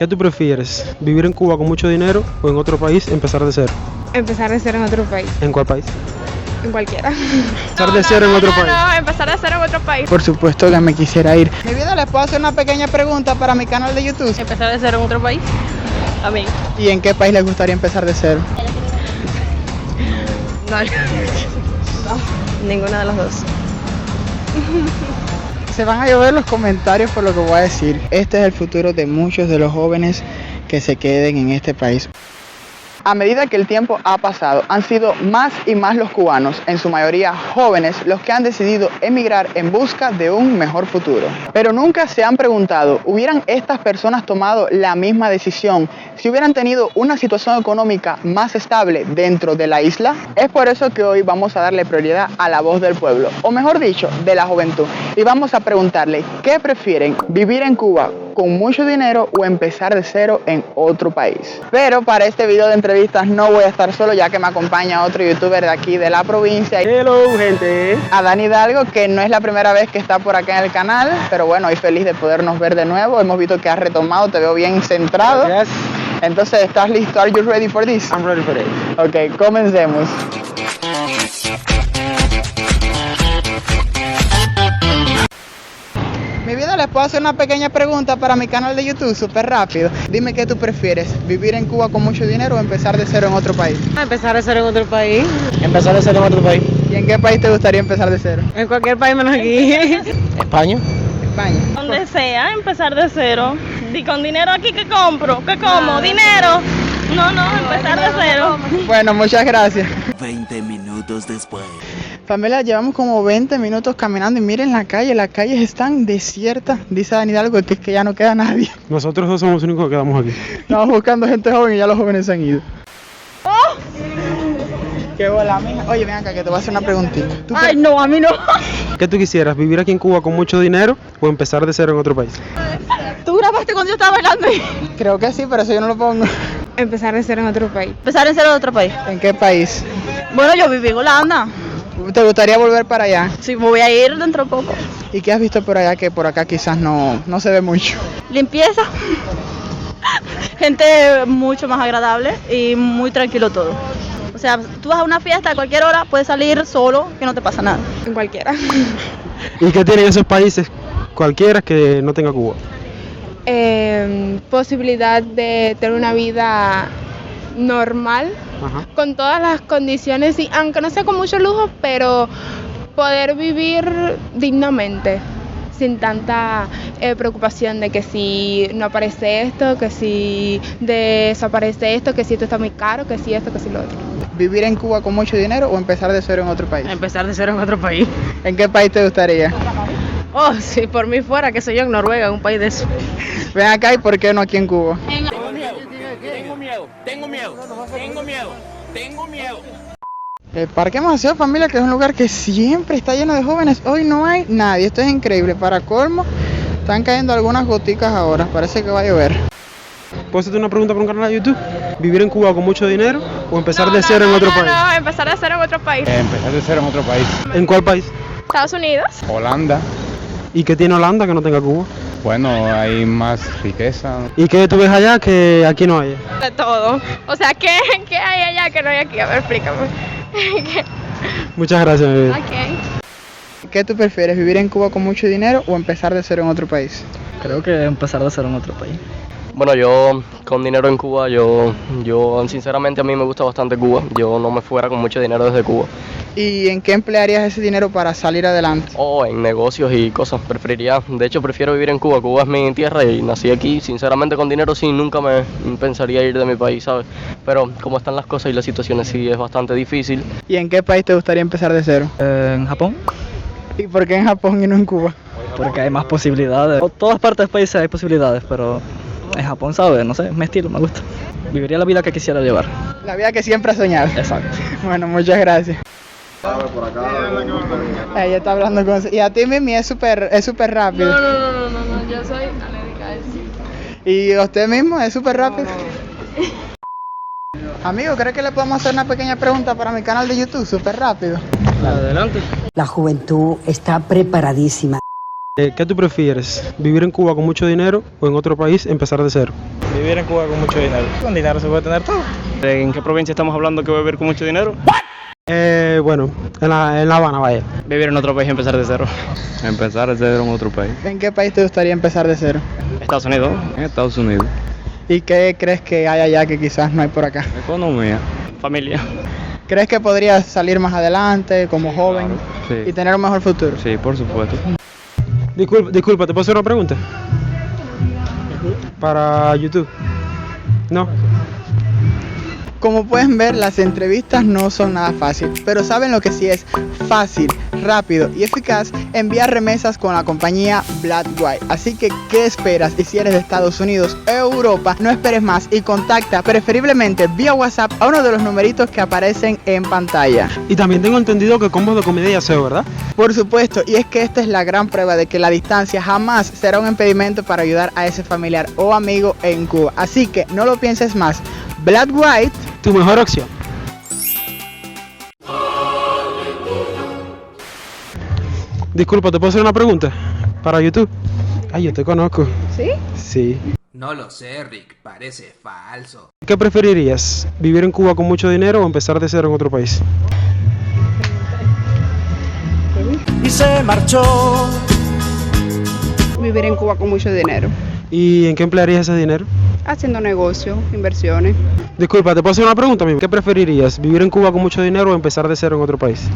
¿Qué tú prefieres? ¿Vivir en Cuba con mucho dinero o en otro país empezar de cero? Empezar de cero en otro país, ¿En cuál país? en cualquiera. Empezar de cero en otro país. No, empezar de cero en otro país. Por supuesto que me quisiera ir. Mi vida, ¿les puedo hacer una pequeña pregunta para mi canal de YouTube? Empezar de cero en otro país. Amén. ¿Y en qué país les gustaría empezar de cero? No. Ninguna de las dos. Se van a llover los comentarios por lo que voy a decir. Este es el futuro de muchos de los jóvenes que se queden en este país. A medida que el tiempo ha pasado, han sido más y más los cubanos, en su mayoría jóvenes, los que han decidido emigrar en busca de un mejor futuro. Pero nunca se han preguntado, ¿hubieran estas personas tomado la misma decisión si hubieran tenido una situación económica más estable dentro de la isla? Es por eso que hoy vamos a darle prioridad a la voz del pueblo, o mejor dicho, de la juventud. Y vamos a preguntarle, ¿qué prefieren? ¿Vivir en Cuba con mucho dinero o empezar de cero en otro país? Pero para este video de entrevistas no voy a estar solo, ya que me acompaña otro youtuber de aquí de la provincia. Hello, gente. Adán Hidalgo, que no es la primera vez que está por acá en el canal, pero bueno, hoy feliz de podernos ver de nuevo. Hemos visto que has retomado, te veo bien centrado. Yes, Entonces, ¿estás listo? ¿Are you ready for this? I'm ready for it. Ok, comencemos. Mi vida, ¿les puedo hacer una pequeña pregunta para mi canal de YouTube? Súper rápido. Dime qué tú prefieres, ¿vivir en Cuba con mucho dinero o empezar de cero en otro país? Empezar de cero en otro país. Empezar de cero en otro país. ¿Y en qué país te gustaría empezar de cero? En cualquier país menos aquí. España. España. Donde sea, empezar de cero. ¿Y con dinero aquí qué compro? ¿Qué como? ¿Dinero? No, empezar de cero. Bueno, muchas gracias. 20 minutos después. Familia, llevamos como 20 minutos caminando y miren las calles están desiertas. Dice Adán Hidalgo que es que ya no queda nadie. Nosotros dos somos los únicos que quedamos aquí. Estamos buscando gente joven y ya los jóvenes se han ido. Qué bola, mija. Oye, ven acá que te voy a hacer una preguntita. Ay, no, a mí no. ¿Qué tú quisieras? ¿Vivir aquí en Cuba con mucho dinero o empezar de cero en otro país? ¿Tú grabaste cuando yo estaba bailando? Creo que sí, pero eso yo no lo pongo. Empezar de cero en otro país. Empezar de cero en otro país. ¿En qué país? Bueno, yo viví en Holanda. ¿Te gustaría volver para allá? Sí, me voy a ir dentro de poco. ¿Y qué has visto por allá que por acá quizás no se ve mucho? Limpieza. Gente mucho más agradable y muy tranquilo todo. O sea, tú vas a una fiesta a cualquier hora, puedes salir solo, que no te pasa nada. En cualquiera. ¿Y qué tienen esos países cualquiera que no tenga Cuba? Posibilidad de tener una vida normal, Ajá. con todas las condiciones, y aunque no sea con mucho lujo, pero poder vivir dignamente, sin tanta preocupación de que si no aparece esto, que si desaparece esto, que si esto está muy caro, que si esto, que si lo otro. ¿Vivir en Cuba con mucho dinero o empezar de cero en otro país? Empezar de cero en otro país. ¿En qué país te gustaría? Oh, si por mí fuera, que soy yo en Noruega, un país de eso. Ven acá y ¿por qué no aquí en Cuba? Tengo miedo. El Parque Maceo, familia, que es un lugar que siempre está lleno de jóvenes. Hoy no hay nadie, esto es increíble. Para colmo, están cayendo algunas goticas ahora, parece que va a llover. ¿Puedo hacerte una pregunta por un canal de YouTube? ¿Vivir en Cuba con mucho dinero o empezar de cero en otro país? No, empezar de cero en otro país. Empezar de cero en otro país. ¿En cuál país? Estados Unidos. Holanda. ¿Y qué tiene Holanda que no tenga Cuba? Bueno, hay más riqueza. ¿Y qué tú ves allá que aquí no hay? De todo. O sea, ¿qué hay allá que no hay aquí? A ver, explícame. Muchas gracias, mi vida. Ok. ¿Qué tú prefieres, vivir en Cuba con mucho dinero o empezar de cero en otro país? Creo que empezar de cero en otro país. Bueno, yo con dinero en Cuba, yo sinceramente a mí me gusta bastante Cuba. Yo no me fuera con mucho dinero desde Cuba. ¿Y en qué emplearías ese dinero para salir adelante? O en negocios y cosas. De hecho prefiero vivir en Cuba. Cuba es mi tierra y nací aquí. Sinceramente con dinero sí, nunca me pensaría ir de mi país, ¿sabes? Pero como están las cosas y las situaciones sí es bastante difícil. ¿Y en qué país te gustaría empezar de cero? En Japón, ¿Y por qué en Japón y no en Cuba? porque hay más posibilidades. En todas partes del país hay posibilidades, pero en Japón, ¿sabes? No sé, mi estilo, me gusta. Viviría la vida que quisiera llevar. La vida que siempre has soñado. Exacto. Bueno, muchas gracias. Ella está hablando con... Y a ti, Mimi, es súper rápido. No, yo soy alérgica a eso. ¿Y usted mismo es súper rápido? Amigo, ¿cree que le podemos hacer una pequeña pregunta para mi canal de YouTube? Súper rápido. Adelante. La juventud está preparadísima. ¿Qué tú prefieres? ¿Vivir en Cuba con mucho dinero o en otro país empezar de cero? Vivir en Cuba con mucho dinero. Con dinero se puede tener todo. ¿En qué provincia estamos hablando que voy a vivir con mucho dinero? Bueno, en La Habana, vaya. Vivir en otro país y empezar de cero. Empezar de cero en otro país. ¿En qué país te gustaría empezar de cero? Estados Unidos. En Estados Unidos. ¿Y qué crees que hay allá que quizás no hay por acá? Economía. Familia. ¿Crees que podrías salir más adelante como joven Sí. y tener un mejor futuro? Sí, por supuesto. Disculpa, ¿te puedo hacer una pregunta? Para YouTube. No. Como pueden ver, las entrevistas no son nada fácil, pero saben lo que sí es fácil, rápido y eficaz: enviar remesas con la compañía Black White. Así que, ¿qué esperas? Y si eres de Estados Unidos o Europa, no esperes más y contacta preferiblemente vía WhatsApp a uno de los numeritos que aparecen en pantalla. Y también tengo entendido que combos de comida y aseo, ¿verdad? Por supuesto, y es que esta es la gran prueba de que la distancia jamás será un impedimento para ayudar a ese familiar o amigo en Cuba. Así que no lo pienses más. Black White, Tu mejor opción. Disculpa, ¿te puedo hacer una pregunta? Para YouTube. Ay, yo te conozco. ¿Sí? Sí. No lo sé, Rick, parece falso. ¿Qué preferirías? ¿Vivir en Cuba con mucho dinero o empezar de cero en otro país? Y se marchó. Vivir en Cuba con mucho dinero, ¿Y en qué emplearías ese dinero? haciendo negocios, inversiones. Disculpa, ¿te puedo hacer una pregunta, amigo? ¿Qué preferirías? ¿Vivir en Cuba con mucho dinero o empezar de cero en otro país?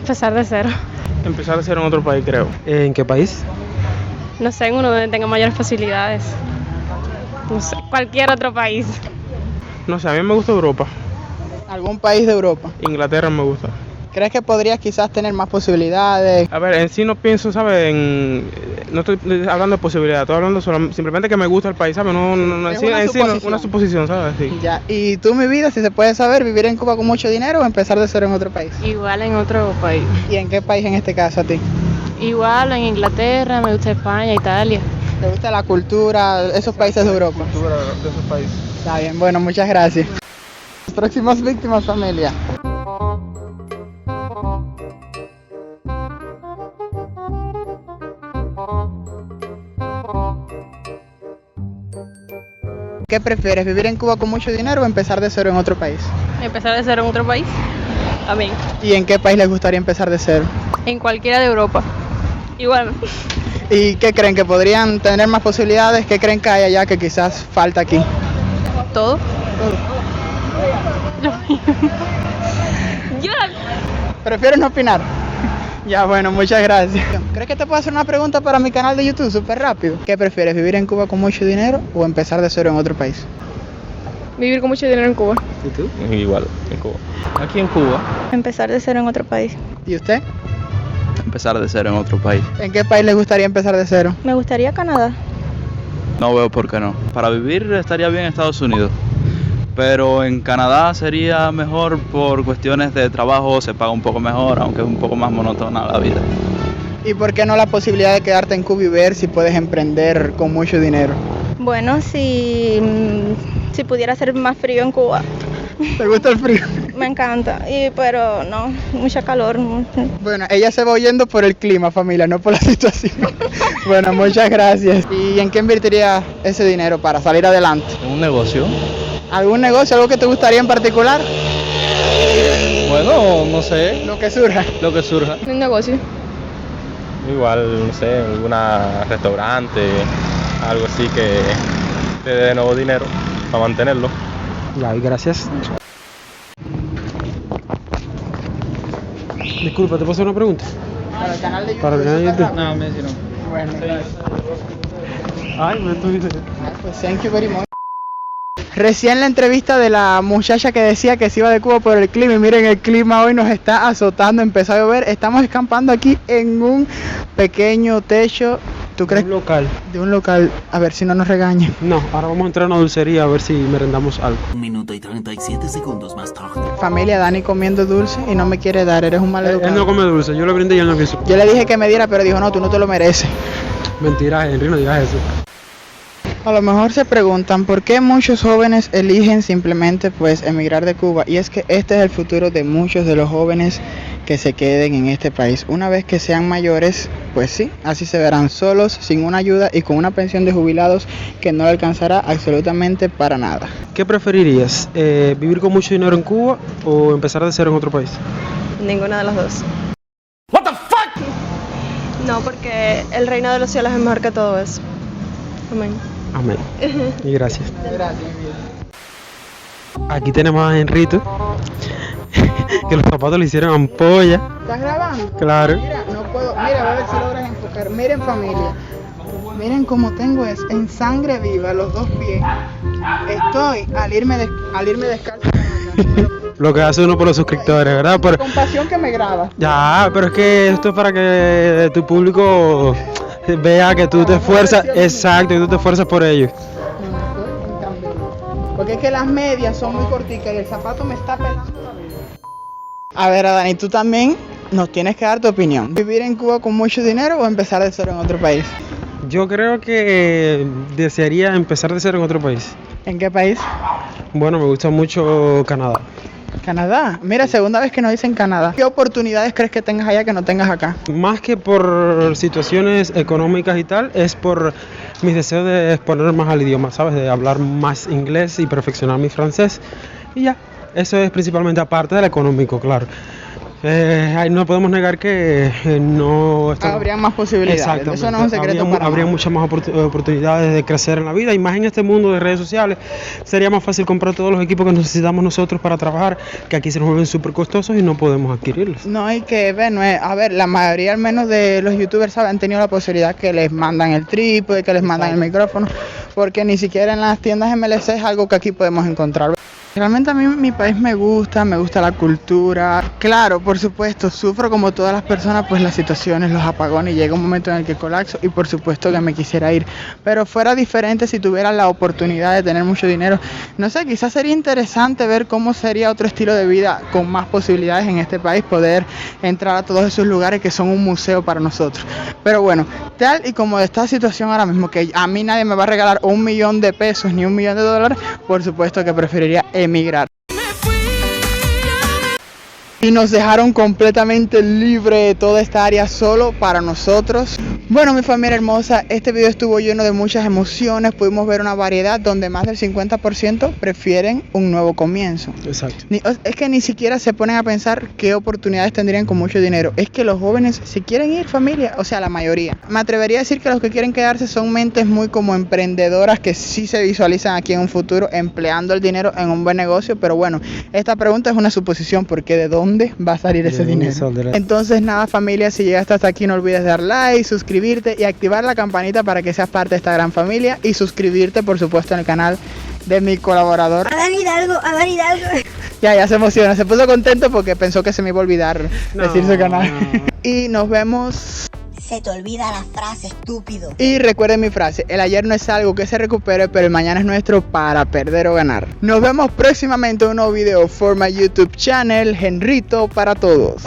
Empezar de cero. Empezar de cero en otro país, creo. ¿En qué país? No sé, en uno donde tenga mayores facilidades. No sé, cualquier otro país. No sé, a mí me gusta Europa. algún país de Europa. Inglaterra me gusta. ¿Crees que podrías quizás tener más posibilidades? A ver, en sí no pienso, ¿sabes? No estoy hablando de posibilidades, estoy hablando simplemente que me gusta el país, ¿sabes? No, Es en sí, suposición. una suposición, ¿sabes? Sí. Ya. ¿Y tú, mi vida, si se puede saber, vivir en Cuba con mucho dinero o empezar de cero en otro país? Igual en otro país. ¿Y en qué país en este caso a ti? Igual en Inglaterra, me gusta España, Italia. ¿Te gusta la cultura, esos países de Europa? Cultura de esos países. Está bien, bueno, muchas gracias. Próximas víctimas, familia. ¿Qué prefieres, vivir en Cuba con mucho dinero o empezar de cero en otro país? Empezar de cero en otro país. Amén. ¿Y en qué país les gustaría empezar de cero? En cualquiera de Europa. Igual. ¿Y qué creen? ¿Que podrían tener más posibilidades? ¿Qué creen que hay allá que quizás falta aquí? Todo. ¿Prefieres no opinar? Ya, bueno, muchas gracias. ¿Crees que te puedo hacer una pregunta para mi canal de YouTube súper rápido? ¿Qué prefieres, vivir en Cuba con mucho dinero o empezar de cero en otro país? Vivir con mucho dinero en Cuba. ¿Y tú? Igual, en Cuba. Aquí en Cuba. Empezar de cero en otro país. ¿Y usted? Empezar de cero en otro país. ¿En qué país les gustaría empezar de cero? Me gustaría Canadá. No veo por qué no. Para vivir estaría bien en Estados Unidos, pero en Canadá sería mejor por cuestiones de trabajo, se paga un poco mejor, aunque es un poco más monótona la vida. ¿Y por qué no la posibilidad de quedarte en Cuba y ver si puedes emprender con mucho dinero? Bueno, si pudiera ser más frío en Cuba. ¿Te gusta el frío? Me encanta, pero no, mucha calor. Bueno, ella se va huyendo por el clima, familia, no por la situación. Bueno, muchas gracias. ¿Y en qué invertirías ese dinero para salir adelante? Un negocio. ¿Algún negocio, algo que te gustaría en particular? Bueno, no sé. Lo que surja. Lo que surja. Un negocio. Igual, no sé, alguna restaurante, algo así que te dé de nuevo dinero para mantenerlo. Ya, y gracias. Disculpa, ¿te puedo hacer una pregunta? Para el canal de YouTube. Para el canal de YouTube. No, me hicieron. Bueno, Ay, me estoy... pues thank you very much. Recién la entrevista de la muchacha que decía que se iba de Cuba por el clima, y miren, el clima hoy nos está azotando, empezó a llover, estamos acampando aquí en un pequeño techo. ¿Tú crees? Un local. De un local, a ver si no nos regañan. No, ahora vamos a entrar a una dulcería a ver si merendamos algo. 1 minuto y 37 segundos más tarde. Familia, Dani comiendo dulce y no me quiere dar, eres un mal educado. Él no come dulce, yo le brindé y él no quiso. Yo le dije que me diera, pero dijo, no, tú no te lo mereces. Mentira, Henry, no digas eso. A lo mejor se preguntan por qué muchos jóvenes eligen simplemente pues emigrar de Cuba, y es que este es el futuro de muchos de los jóvenes que se queden en este país. Una vez que sean mayores, pues sí, así se verán solos, sin una ayuda y con una pensión de jubilados que no le alcanzará absolutamente para nada. ¿Qué preferirías? ¿Vivir con mucho dinero en Cuba o empezar de cero en otro país? Ninguna de las dos. What the fuck? No, porque el reino de los cielos es mejor que todo eso. Amén. Amén. Y gracias. Aquí tenemos a Henrito, que los zapatos le hicieron ampolla. ¿Estás grabando? Claro. Mira, no puedo. Mira, a ver si logras enfocar. Miren, familia. Miren cómo tengo es en sangre viva los dos pies. Estoy al irme descalzo. Lo que hace uno por los suscriptores, ¿verdad? Por compasión que me graba. Ya, pero es que esto es para que tu público vea que tú te esfuerzas. Exacto, que tú te esfuerzas por ellos. Porque es que las medias son muy corticas y el zapato me está pelando la vida. A ver, Dani, tú también nos tienes que dar tu opinión. ¿Vivir en Cuba con mucho dinero o empezar de cero en otro país? Yo creo que desearía empezar de cero en otro país. ¿En qué país? Bueno, me gusta mucho Canadá. Canadá, mira, segunda vez que nos dicen Canadá. ¿Qué oportunidades crees que tengas allá que no tengas acá? Más que por situaciones económicas y tal, es por mis deseos de exponer más al idioma, ¿sabes? De hablar más inglés y perfeccionar mi francés. Y ya, eso es principalmente aparte del económico, claro. No podemos negar que no... Habría más posibilidades. Exactamente. Eso no es un secreto para habría nada. muchas más oportunidades de crecer en la vida y más en este mundo de redes sociales. Sería más fácil comprar todos los equipos que necesitamos nosotros para trabajar, que aquí se nos vuelven súper costosos y no podemos adquirirlos. No hay que ver, a ver, la mayoría al menos de los youtubers, ¿sabes? Han tenido la posibilidad que les mandan el trípode, que les mandan el micrófono, porque ni siquiera en las tiendas MLC es algo que aquí podemos encontrar. Realmente a mí mi país me gusta la cultura. Claro, por supuesto, sufro como todas las personas pues las situaciones, los apagones, y llega un momento en el que colapso y por supuesto que me quisiera ir. Pero fuera diferente si tuviera la oportunidad de tener mucho dinero. No sé, quizás sería interesante ver cómo sería otro estilo de vida con más posibilidades en este país, poder entrar a todos esos lugares que son un museo para nosotros. Pero bueno, tal y como esta situación ahora mismo, que a mí nadie me va a regalar $1 millón ni $1 millón, por supuesto que preferiría emigrar. Y nos dejaron completamente libre de toda esta área solo para nosotros. Bueno, mi familia hermosa, este video estuvo lleno de muchas emociones. Pudimos ver una variedad donde más del 50% prefieren un nuevo comienzo. Exacto. Es que ni siquiera se ponen a pensar qué oportunidades tendrían con mucho dinero. Es que los jóvenes se quieren ir, familia, o sea, la mayoría. Me atrevería a decir que los que quieren quedarse son mentes muy como emprendedoras que sí se visualizan aquí en un futuro empleando el dinero en un buen negocio. Pero bueno, esta pregunta es una suposición, porque ¿de dónde va a salir ese dinero? Entonces nada, familia, si llegaste hasta aquí no olvides dar like, suscribirte y activar la campanita para que seas parte de esta gran familia, y suscribirte por supuesto en el canal de mi colaborador Adán Hidalgo. ya se emociona, se puso contento porque pensó que se me iba a olvidar decir su canal. Y nos vemos. Se te olvida la frase, estúpido. Y recuerden mi frase: el ayer no es algo que se recupere, pero el mañana es nuestro para perder o ganar. Nos vemos próximamente en un nuevo video for my YouTube channel, Henrito para todos.